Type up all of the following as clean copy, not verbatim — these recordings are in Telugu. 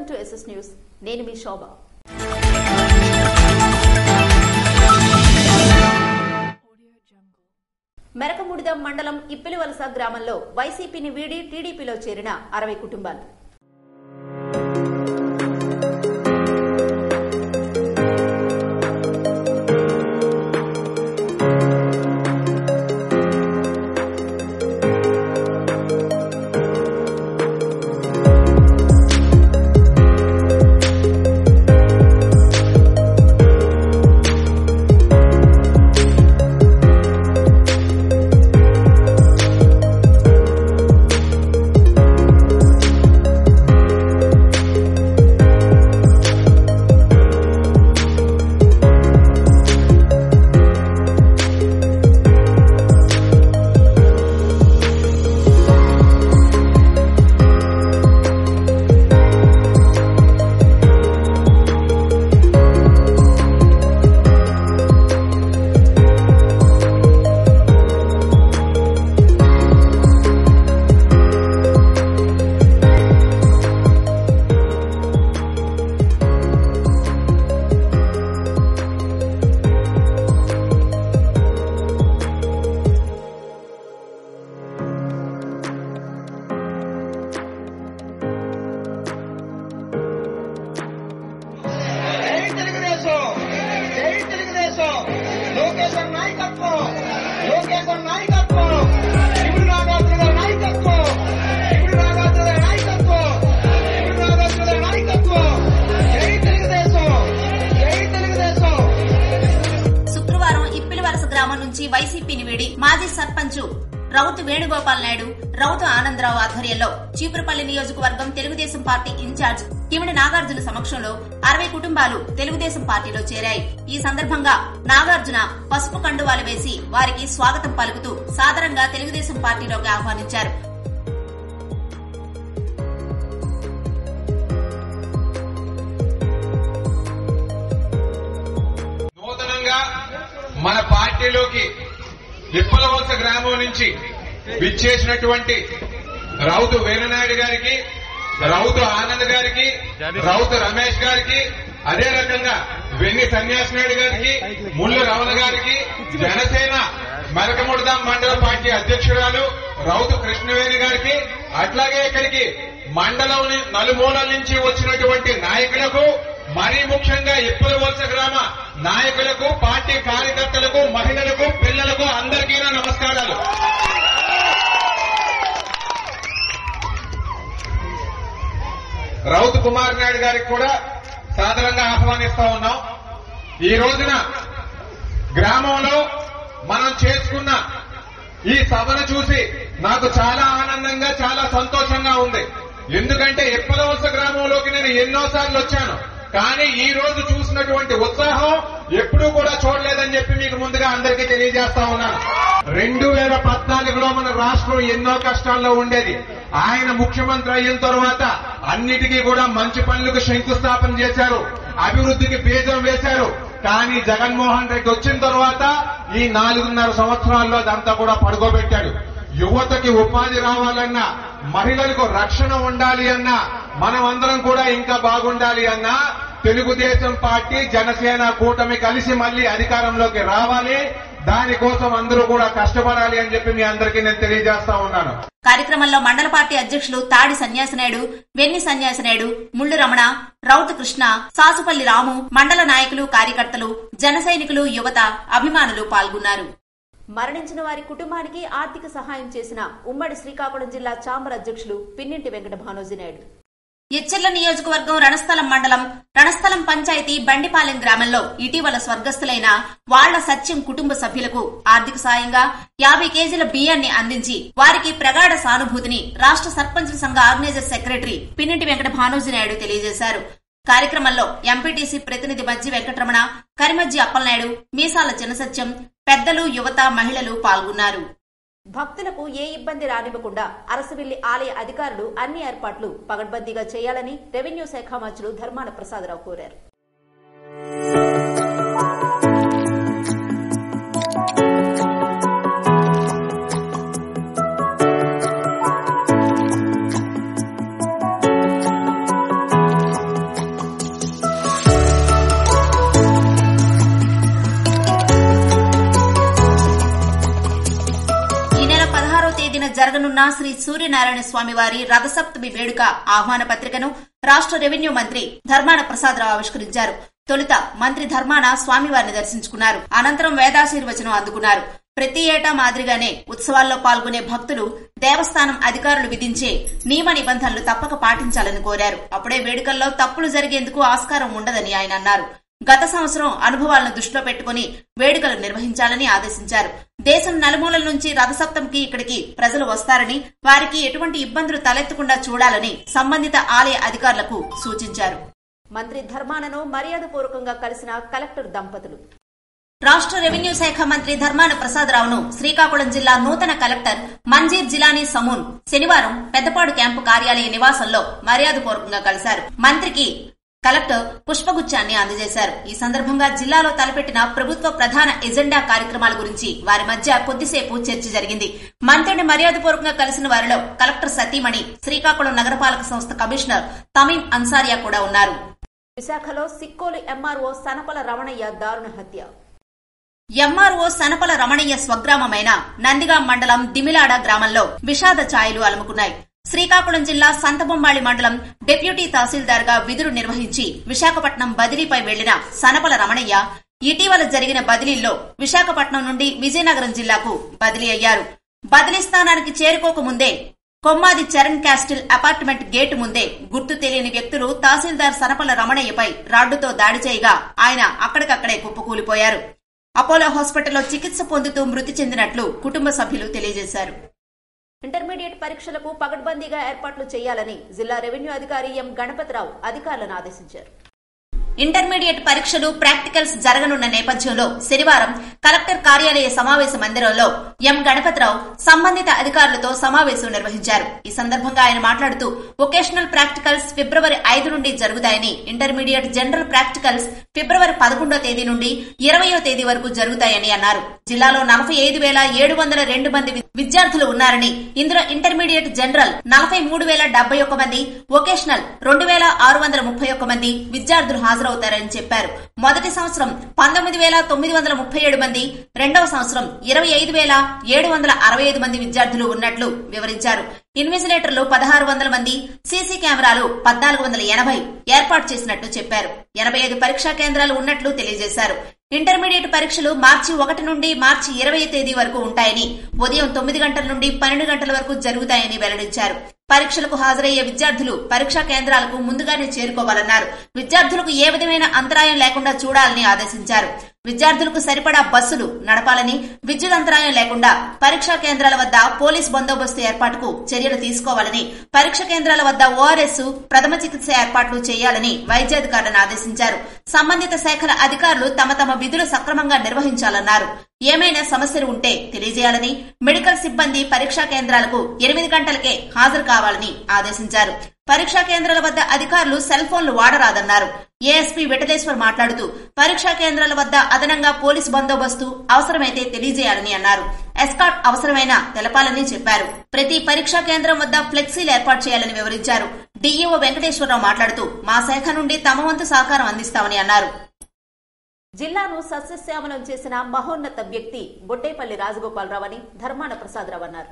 Welcome to SS news. నేను మీ శోభ. మెరకముడిద మండలం ఇప్పిలివలస గ్రామంలో వైసీపీని వీడి టీడీపీలో చేరిన 60 కుటుంబాలు. వైసీపీని వీడి మాజీ సర్పంచ్ రౌతు వేణుగోపాల్ నాయుడు, రౌతు ఆనందరావు ఆధ్వర్యంలో చీపురుపల్లి నియోజకవర్గం తెలుగుదేశం పార్టీ ఇన్ఛార్జ్ కిమిడి నాగార్జున సమక్షంలో 60 కుటుంబాలు తెలుగుదేశం పార్టీలో చేరాయి. ఈ సందర్భంగా నాగార్జున పసుపు కండువాలు వేసి వారికి స్వాగతం పలుకుతూ సాదరంగా తెలుగుదేశం పార్టీలోకి ఆహ్వానించారు. మన పార్టీలోకి ఇప్పలవలస గ్రామం నుంచి విచ్చేసినటువంటి రౌతు వేణునాయుడు గారికి, రౌతు ఆనంద్ గారికి, రౌతు రమేష్ గారికి, అదే రకంగా వెన్ని సన్యాసి నాయుడు గారికి, ముళ్ళు రమణ గారికి, జనసేన మెరకముడిద మండల పార్టీ అధ్యక్షురాలు రౌతు కృష్ణవేణి గారికి, అట్లాగే ఇక్కడికి మండలం నలుమూలల నుంచి వచ్చినటువంటి నాయకులకు, మరీ ముఖ్యంగా ఇప్పలవలస గ్రామ నాయకులకు, పార్టీ కార్యకర్తలకు, మహిళలకు, పిల్లలకు అందరికీ నా నమస్కారాలు. రౌతు కుమార్ నాయుడు గారికి కూడా సాదరంగా ఆహ్వానిస్తా ఉన్నాం. ఈ రోజున గ్రామంలో మనం చేసుకున్న ఈ సభను చూసి నాకు చాలా ఆనందంగా, చాలా సంతోషంగా ఉంది. ఎందుకంటే ఇప్పలవలస గ్రామంలోకి నేను ఎన్నోసార్లు వచ్చాను, కానీ ఈ రోజు చూసినటువంటి ఉత్సాహం ఎప్పుడూ కూడా చూడలేదని చెప్పి మీకు ముందుగా అందరికీ తెలియజేస్తా ఉన్నాను. 2014లో మన రాష్ట్రం ఎన్నో కష్టాల్లో ఉండేది. ఆయన ముఖ్యమంత్రి అయిన తర్వాత అన్నిటికీ కూడా మంచి పనులకు శంకుస్థాపన చేశారు, అభివృద్ధికి బీజం వేశారు. కానీ జగన్మోహన్ రెడ్డి వచ్చిన తర్వాత ఈ 4.5 సంవత్సరాల్లో అదంతా కూడా పడుకోబెట్టాడు. యువతకి ఉపాధి రావాలన్నా, మహిళలకు రక్షణ ఉండాలి అన్నా, మనమందరం కూడా ఇంకా బాగుండాలి అన్నా తెలుగుదేశం పార్టీ, జనసేన కూటమి కలిసి మళ్లీ అధికారంలోకి రావాలి. దానికోసం అందరూ కూడా కష్టపడాలి అని చెప్పి మీ అందరికీ నేను తెలియజేస్తా ఉన్నాను. కార్యక్రమంలో మండల పార్టీ అధ్యక్షులు తాడి సన్యాసినాయుడు, వెన్ని సన్యాసినాయుడు, ముళ్ళు రమణ, రౌతు కృష్ణ, సాసుపల్లి రాము, మండల నాయకులు, కార్యకర్తలు, జన సైనికులు, యువత, అభిమానులు పాల్గొన్నారు. మరణించిన వారి కుటుంబానికి ఆర్థిక సహాయం చేసిన ఉమ్మడి శ్రీకాకుళం జిల్లా చాంబర్ అధ్యక్షులు పిన్నింటి వెంకట భానోజీనాయుడు. ఎచ్చెర్ల నియోజకవర్గం రణస్థలం మండలం రణస్థలం పంచాయతీ బండిపాలెం గ్రామంలో ఇటీవల స్వర్గస్థులైన వాళ్ల సత్యం కుటుంబ సభ్యులకు ఆర్థిక సాయంగా 50 కేజీల బియ్యాన్ని అందించి వారికి ప్రగాఢ సానుభూతిని రాష్ట్ర సర్పంచుల సంఘ ఆర్గనైజర్ సెక్రటరీ పిన్నింటి వెంకట భానోజీనాయుడు తెలియజేశారు. కార్యక్రమంలో ఎంపీటీసీ ప్రతినిధి మజ్జి వెంకటరమణ, కరిమజ్జి అప్పలనాయుడు, మీసాల చిన్నసత్యం, పెద్దలు, యువత, మహిళలు పాల్గొన్నారు. భక్తులకు ఏ ఇబ్బంది రానివ్వకుండా అరసవిల్లి ఆలయ అధికారులు అన్ని ఏర్పాట్లు పగడ్బందీగా చేయాలని రెవెన్యూ శాఖ మంత్రులు ధర్మాన ప్రసాదరావు కోరారు. ఉన్న శ్రీ సూర్యనారాయణ స్వామి వారి రథసప్తమి వేడుక ఆహ్వాన పత్రికను రాష్ట్ర రెవెన్యూ మంత్రి ధర్మాన ప్రసాదరావు ఆవిష్కరించారు. తొలుత మంత్రి ధర్మాన స్వామివారిని దర్శించుకున్నారు. అనంతరం వేదాశీర్వచనం అందుకున్నారు. ప్రతి ఏటా మాదిరిగానే ఉత్సవాల్లో పాల్గొనే భక్తులు దేవస్థానం అధికారులు విధించే నియమ నిబంధనలు తప్పక పాటించాలని కోరారు. అప్పుడే వేడుకల్లో తప్పులు జరిగేందుకు ఆస్కారం ఉండదని ఆయన అన్నారు. గత సంవత్సరం అనుభవాలను దృష్టిలో పెట్టుకుని వేడుకలు నిర్వహించాలని ఆదేశించారు. దేశం నలుమూలల నుంచి రథసప్తమికి ఇక్కడికి ప్రజలు వస్తారని, వారికి ఎటువంటి ఇబ్బందులు తలెత్తకుండా చూడాలని సంబంధిత ఆలయ అధికారులకు సూచించారు. మంత్రి ధర్మానను మర్యాదపూర్వకంగా కలిసిన కలెక్టర్ దంపతులు. రాష్ట్ర రెవెన్యూ శాఖ మంత్రి ధర్మాన ప్రసాదరావును శ్రీకాకుళం జిల్లా నూతన కలెక్టర్ మంజీర్ జిలానీ సమూన్ శనివారం పెద్దపాడు క్యాంపు కార్యాలయ నివాసంలో మర్యాదపూర్వకంగా కలిశారు. మంత్రికి కలెక్టర్ పుష్పగుచ్చాన్ని అందజేశారు. ఈ సందర్భంగా జిల్లాలో తలపెట్టిన ప్రభుత్వ ప్రధాన ఎజెండా కార్యక్రమాల గురించి వారి మధ్య కొద్దిసేపు చర్చ జరిగింది. మంత్రిని మర్యాదపూర్వకంగా కలిసిన వారిలో కలెక్టర్ సతీమణి, శ్రీకాకుళం నగరపాలక సంస్థ కమిషనర్ తమీం అన్సారియా కూడా ఉన్నారు. విశాఖలో సిక్కోలు ఎంఆర్ఓ సనపల రమణయ్య దారుణ హత్య. ఎంఆర్ఓ సనపల రమణయ్య స్వగ్రామమైన నందిగాం మండలం దిమిలాడ గ్రామంలో విషాద ఛాయలు అలుముకున్నాయి. శ్రీకాకుళం జిల్లా సంతబొమ్మాళి మండలం డిప్యూటీ తహసీల్దార్ గా విధులు నిర్వహించి విశాఖపట్నం బదిలీపై వెళ్లిన సనపల రమణయ్య ఇటీవల జరిగిన బదిలీల్లో విశాఖపట్నం నుండి విజయనగరం జిల్లాకు బదిలీ అయ్యారు. బదిలీ స్థానానికి చేరుకోకముందే Kommadi Charan castle apartment gate ముందే గుర్తు తెలియని వ్యక్తులు తహసీల్దార్ సనపల రమణయ్యపై రాడ్డుతో దాడి చేయగా ఆయన అక్కడికక్కడే కుప్పకూలిపోయారు. అపోలో హాస్పిటల్లో చికిత్స పొందుతూ మృతి చెందినట్లు కుటుంబ సభ్యులు తెలియజేశారు. ఇంటర్మీడియట్ పరీక్షలకు పగడ్బందీగా ఏర్పాట్లు చేయాలని జిల్లా రెవెన్యూ అధికారి ఎం గణపతిరావు అధికారులను ఆదేశించారు. ఇంటర్మీడియట్ పరీక్షలు ప్రాక్టికల్స్ జరగనున్న నేపథ్యంలో శనివారం కలెక్టర్ కార్యాలయ సమావేశ మందిరంలో ఎం గణపతిరావు సంబంధిత అధికారులతో సమావేశం నిర్వహించారు. ఈ సందర్భంగా ఆయన మాట్లాడుతూ వొకేషనల్ ప్రాక్టికల్స్ ఫిబ్రవరి 5 నుండి జరుగుతాయని, ఇంటర్మీడియట్ జనరల్ ప్రాక్టికల్స్ ఫిబ్రవరి 11వ తేదీ నుండి 20వ తేదీ వరకు జరుగుతాయని అన్నారు. జిల్లాలో 45,702 మంది విద్యార్థులు ఉన్నారని, ఇందులో ఇంటర్మీడియట్ జనరల్ 43,071 మంది, వొకేషనల్ 2,631 మంది విద్యార్థులు హాజరవుతారని చెప్పారు. మొదటి సంవత్సరం 19,937 మంది, రెండవ సంవత్సరం 25,765 మంది విద్యార్థులు ఉన్నట్లు వివరించారు. ఇన్విజిలేటర్లు 1,600 మంది, సీసీ కెమెరాలు 1,480 ఏర్పాటు చేసినట్లు చెప్పారు. 85 పరీక్షా కేంద్రాలు ఉన్నట్లు తెలియజేశారు. ఇంటర్మీడియట్ పరీక్షలు మార్చి 1 నుండి మార్చి 20వ తేదీ వరకు ఉంటాయని, ఉదయం 9 గంటల నుండి 12 గంటల వరకు జరుగుతాయని వెల్లడించారు. పరీక్షలకు హాజరయ్యే విద్యార్థులు పరీక్షా కేంద్రాలకు ముందుగానే చేరుకోవాలన్నారు. విద్యార్థులకు ఏ విధమైన అంతరాయం లేకుండా చూడాలని ఆదేశించారు. విద్యార్థులకు సరిపడా బస్సులు నడపాలని, విద్యుత్ అంతరాయం లేకుండా పరీక్షా కేంద్రాల వద్ద పోలీస్ బందోబస్తు ఏర్పాటుకు చర్యలు తీసుకోవాలని, పరీక్ష కేంద్రాల వద్ద ఓఆర్ఎస్, ప్రథమ చికిత్స ఏర్పాట్లు చేయాలని వైద్యాధికారులను ఆదేశించారు. సంబంధిత శాఖల అధికారులు తమ తమ విధులు సక్రమంగా నిర్వహించాలన్నారు. ఏమైనా సమస్యలు ఉంటే తెలియజేయాలని, మెడికల్ సిబ్బంది పరీక్షా కేంద్రాలకు 8 గంటలకే హాజరు కావాలని ఆదేశించారు. పరీక్షా కేంద్రాల వద్ద అధికారులు సెల్ ఫోన్లు వాడరాదన్నారు. ఏఎస్పీ వెటలేశ్వర్ మాట్లాడుతూ పరీక్షా కేంద్రాల వద్ద అదనంగా పోలీసు బందోబస్తు అవసరమైతే తెలియజేయాలని అన్నారు. ఎస్కాట్ అవసరమైన తెలపాలని చెప్పారు. ప్రతి పరీక్షా కేంద్రం వద్ద ఫ్లెక్సీలు ఏర్పాటు చేయాలని వివరించారు. డీఈఓ వెంకటేశ్వరరావు మాట్లాడుతూ మా శాఖ నుండి తమ వంతు సహకారం అందిస్తామని అన్నారు. జిల్లాను సస్యశ్యామలం చేసిన మహోన్నత వ్యక్తి బొడ్డేపల్లి రాజగోపాలరావు అని ధర్మాన ప్రసాదరావు అన్నారు.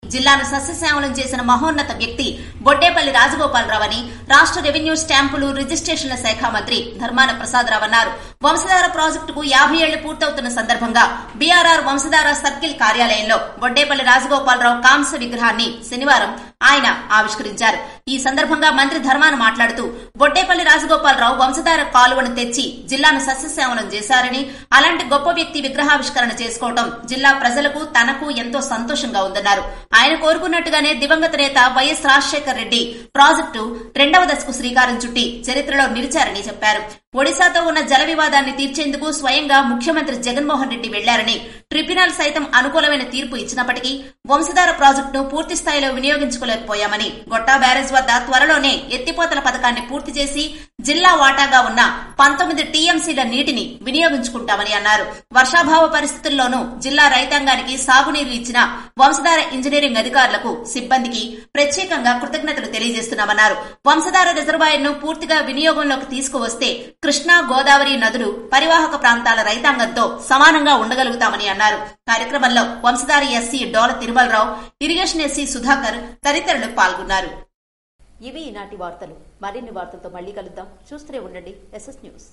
జిల్లాను సస్యశ్యామలం చేసిన మహోన్నత వ్యక్తి బొడ్డేపల్లి రాజగోపాలరావు అని రాష్ట్ర రెవెన్యూ స్టాంపులు రిజిస్ట్రేషన్ల శాఖ మంత్రి ధర్మాన ప్రసాదరావు అన్నారు. వంశధార ప్రాజెక్టుకు 50 ఏళ్లు పూర్తవుతున్న సందర్భంగా బీఆర్ఆర్ వంశధార సర్కిల్ కార్యాలయంలో బొడ్డేపల్లి రాజగోపాలరావు కాంస్య విగ్రహాన్ని శనివారం ఆయన ఆవిష్కరించారు. ఈ సందర్భంగా మంత్రి ధర్మాన మాట్లాడుతూ బొడ్డేపల్లి రాజగోపాలరావు వంశధార కాలువను తెచ్చి జిల్లాను సస్యశ్యామలం చేశారని, అలాంటి గొప్ప వ్యక్తి విగ్రహావిష్కరణ చేసుకోవడం జిల్లా ప్రజలకు తనకు ఎంతో సంతోషంగా ఉందన్నారు. ఆయన కోరుకున్నట్టుగానే దివంగత నేత వైఎస్ రాజశేఖర్ రెడ్డి ప్రాజెక్టు 2వ దశకు శ్రీకారం చుట్టి చరిత్రలో నిలిచారని చెప్పారు. ఒడిశాతో ఉన్న జల వివాదాన్ని తీర్చేందుకు స్వయంగా ముఖ్యమంత్రి జగన్మోహన్ రెడ్డి వెళ్లారని, ట్రిబ్యునల్ సైతం అనుకూలమైన తీర్పు ఇచ్చినప్పటికీ వంశధార ప్రాజెక్టును పూర్తి స్థాయిలో వినియోగించుకోలేకపోయామని, గొట్టా బ్యారేజ్ వద్ద త్వరలోనే ఎత్తిపోతల పథకాన్ని పూర్తి చేసి జిల్లా వాటాగా ఉన్న 19 టీఎంసీల నీటిని వినియోగించుకుంటామని అన్నారు. వర్షాభావ పరిస్థితుల్లోనూ జిల్లా రైతాంగానికి సాగునీరు ఇచ్చిన వంశధార ఇంజనీరింగ్ అధికారులకు, సిబ్బందికి ప్రత్యేకంగా కృతజ్ఞతలు తెలియజేస్తున్నామన్నారు. వంశధార రిజర్వాయర్ను పూర్తిగా వినియోగంలోకి తీసుకువస్తే కృష్ణా, గోదావరి నదులు పరివాహక ప్రాంతాల రైతాంగంతో సమానంగా ఉండగలుగుతామని అన్నారు. కార్యక్రమంలో వంశధార ఎస్సీ డోల తిరుమలరావు, ఇరిగేషన్ ఎస్సీ సుధాకర్ తదితరులు పాల్గొన్నారు. ఇవి ఈనాటి వార్తలు. మరిన్ని వార్తలతో మళ్లీ కలుద్దాం. చూస్తూనే ఉండండి SS న్యూస్.